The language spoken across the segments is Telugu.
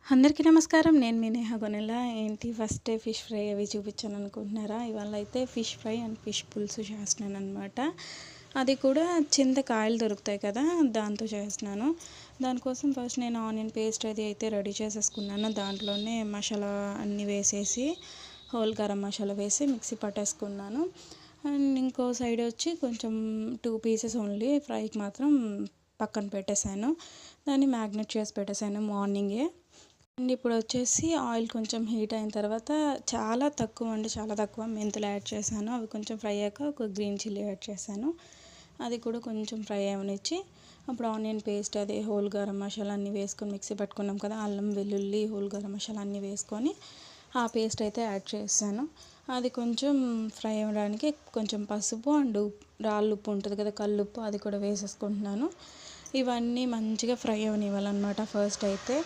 అందరికీ నమస్కారం. నేను మీ నేహ గొనెల. ఏంటి ఫస్ట్ డే ఫిష్ ఫ్రై అవి చూపించాను అనుకుంటున్నారా? ఇవాళ అయితే ఫిష్ ఫ్రై అండ్ ఫిష్ పులుసు చేస్తున్నాను అనమాట. అది కూడా చింతకాయలు దొరుకుతాయి కదా, దాంతో చేస్తున్నాను. దానికోసం ఫస్ట్ నేను ఆనియన్ పేస్ట్ అది అయితే రెడీ చేసేసుకున్నాను. దాంట్లోనే మసాలా అన్నీ వేసేసి హోల్ గరం మసాలా వేసి మిక్సీ పట్టేసుకున్నాను. అండ్ ఇంకో సైడ్ వచ్చి కొంచెం 2 పీసెస్ ఓన్లీ ఫ్రైకి మాత్రం పక్కన పెట్టేశాను. దాన్ని మ్యాగ్నెట్ చేసి పెట్టేశాను మార్నింగే. అండ్ ఇప్పుడు వచ్చేసి ఆయిల్ కొంచెం హీట్ అయిన తర్వాత చాలా తక్కువ మెంతులు యాడ్ చేశాను. అవి కొంచెం ఫ్రై అయ్యాక ఒక గ్రీన్ చిల్లీ యాడ్ చేశాను. అది కూడా కొంచెం ఫ్రై అవనిచ్చి అప్పుడు ఆనియన్ పేస్ట్ అదే హోల్ గరం మసాలా అన్నీ వేసుకొని మిక్సీ పట్టుకున్నాం కదా, అల్లం వెల్లుల్లి హోల్ గరం మసాలా అన్నీ వేసుకొని ఆ పేస్ట్ అయితే యాడ్ చేశాను. అది కొంచెం ఫ్రై అవ్వడానికి కొంచెం పసుపు అండ్ రాళ్ళు ఉప్పు ఉంటుంది కదా, కల్లుప్పు, అది కూడా వేసేసుకుంటున్నాను. ఇవన్నీ మంచిగా ఫ్రై అవనివ్వాలన్నమాట ఫస్ట్ అయితే.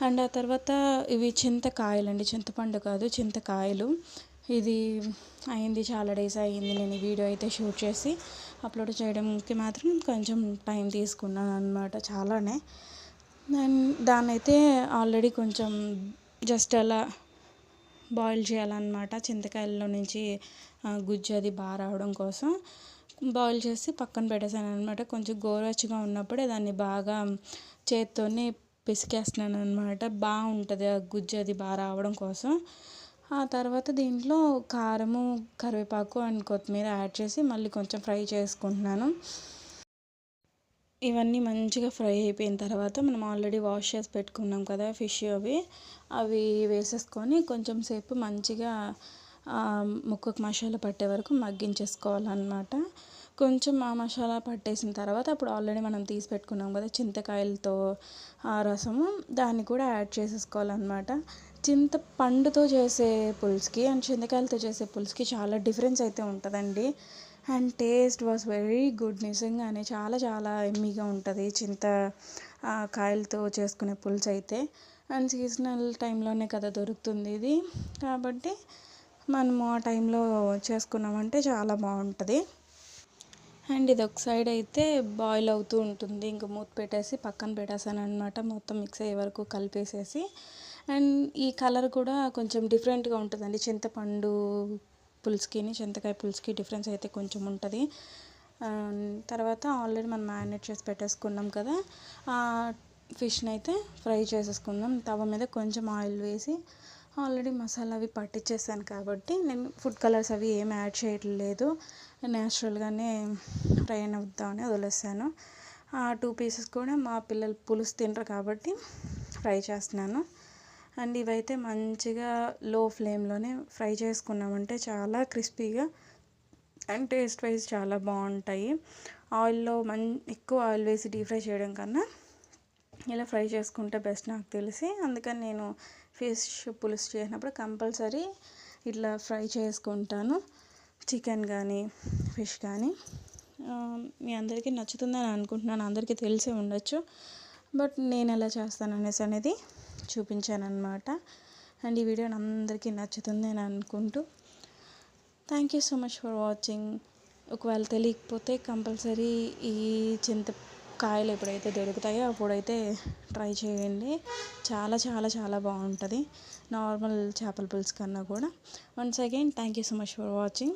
అండ్ ఆ తర్వాత ఇవి చింతకాయలండి, చింతపండు కాదు చింతకాయలు. ఇది అయింది, చాలా డేస్ అయ్యింది నేను ఈ వీడియో అయితే షూట్ చేసి అప్లోడ్ చేయడానికి మాత్రం కొంచెం టైం తీసుకున్నాను అనమాట, చాలానే. దాన్ని అయితే ఆల్రెడీ కొంచెం జస్ట్ అలా బాయిల్ చేయాలన్నమాట. చింతకాయల్లో నుంచి గుజ్జు అది బాగా రావడం కోసం బాయిల్ చేసి పక్కన పెట్టేశాను అనమాట. కొంచెం గోరువెచ్చగా ఉన్నప్పుడే దాన్ని బాగా చేత్తోనే పిసికేస్తున్నాను అనమాట. బాగుంటుంది ఆ గుజ్జు అది బాగా రావడం కోసం. ఆ తర్వాత దీంట్లో కారము, కరివేపాకు అండ్ కొత్తిమీర యాడ్ చేసి మళ్ళీ కొంచెం ఫ్రై చేసుకుంటున్నాను. ఇవన్నీ మంచిగా ఫ్రై అయిపోయిన తర్వాత మనం ఆల్రెడీ వాష్ చేసి పెట్టుకున్నాం కదా ఫిష్, అవి వేసేసుకొని కొంచెం సేపు మంచిగా ముక్కకు మసాలా పట్టే వరకు మగ్గించేసుకోవాలన్నమాట. కొంచెం ఆ మసాలా పట్టేసిన తర్వాత అప్పుడు ఆల్రెడీ మనం తీసి పెట్టుకున్నాం కదా చింతకాయలతో ఆ రసము, దాన్ని కూడా యాడ్ చేసేసుకోవాలన్నమాట. చింతపండుతో చేసే పులుసుకి అండ్ చింతకాయలతో చేసే పులుసుకి చాలా డిఫరెన్స్ అయితే ఉంటుందండి. And taste was very good. నిజంగానే చాలా చాలా ఎమ్మీగా ఉంటుంది కాయలతో చేసుకునే పులుసు అయితే. అండ్ సీజనల్ టైంలోనే కదా దొరుకుతుంది ఇది, కాబట్టి మనము ఆ టైంలో చేసుకున్నామంటే చాలా బాగుంటుంది. అండ్ ఇది ఒక సైడ్ అయితే బాయిల్ అవుతూ ఉంటుంది. ఇంక మూత పెట్టేసి పక్కన పెట్టేసాను అనమాట, మొత్తం మిక్స్ అయ్యే వరకు కలిపేసేసి. అండ్ ఈ కలర్ కూడా కొంచెం డిఫరెంట్గా ఉంటుందండి. చింతపండు పులుసుకి చింతకాయ పులుసుకి డిఫరెన్స్ అయితే కొంచెం ఉంటుంది. తర్వాత ఆల్రెడీ మనం మ్యారినేట్ చేసి పెట్టేసుకున్నాం కదా, ఆ ఫిష్ని అయితే ఫ్రై చేసేసుకుందాం. తవ మీద కొంచెం ఆయిల్ వేసి ఆల్రెడీ మసాలా అవి పట్టించేసాను కాబట్టి నేను ఫుడ్ కలర్స్ అవి ఏమి యాడ్ చేయట్లేదు. న్యాచురల్గానే ఫ్రై అవుద్దామని వదిలేసాను. ఆ 2 పీసెస్ కూడా మా పిల్లలు పులుసు తినరు కాబట్టి ఫ్రై చేస్తున్నాను. అండ్ ఇవైతే మంచిగా లో ఫ్లేమ్లోనే ఫ్రై చేసుకున్నామంటే చాలా క్రిస్పీగా అండ్ టేస్ట్ వైజ్ చాలా బాగుంటాయి. ఆయిల్లో ఎక్కువ ఆయిల్ వేసి డీప్ ఫ్రై చేయడం కన్నా ఇలా ఫ్రై చేసుకుంటే బెస్ట్ నాకు తెలిసి. అందుకని నేను ఫిష్ పులుసు చేసినప్పుడు కంపల్సరీ ఇట్లా ఫ్రై చేసుకుంటాను, చికెన్ కానీ ఫిష్ కానీ. మీ అందరికీ నచ్చుతుందని అనుకుంటున్నాను, అందరికీ తెలిసే ఉండొచ్చు, బట్ నేను ఎలా చేస్తాను అనేది చూపించాను అనమాట. అండ్ ఈ వీడియో అందరికీ నచ్చుతుంది అని అనుకుంటూ thank you so much for watching. ఒకవేళ తెలియకపోతే కంపల్సరీ ఈ చింతకాయలు ఎప్పుడైతే దొరుకుతాయో అప్పుడైతే ట్రై చేయండి. చాలా చాలా చాలా బాగుంటుంది నార్మల్ చేపల పులుసు కన్నా కూడా. Once again thank you so much for watching.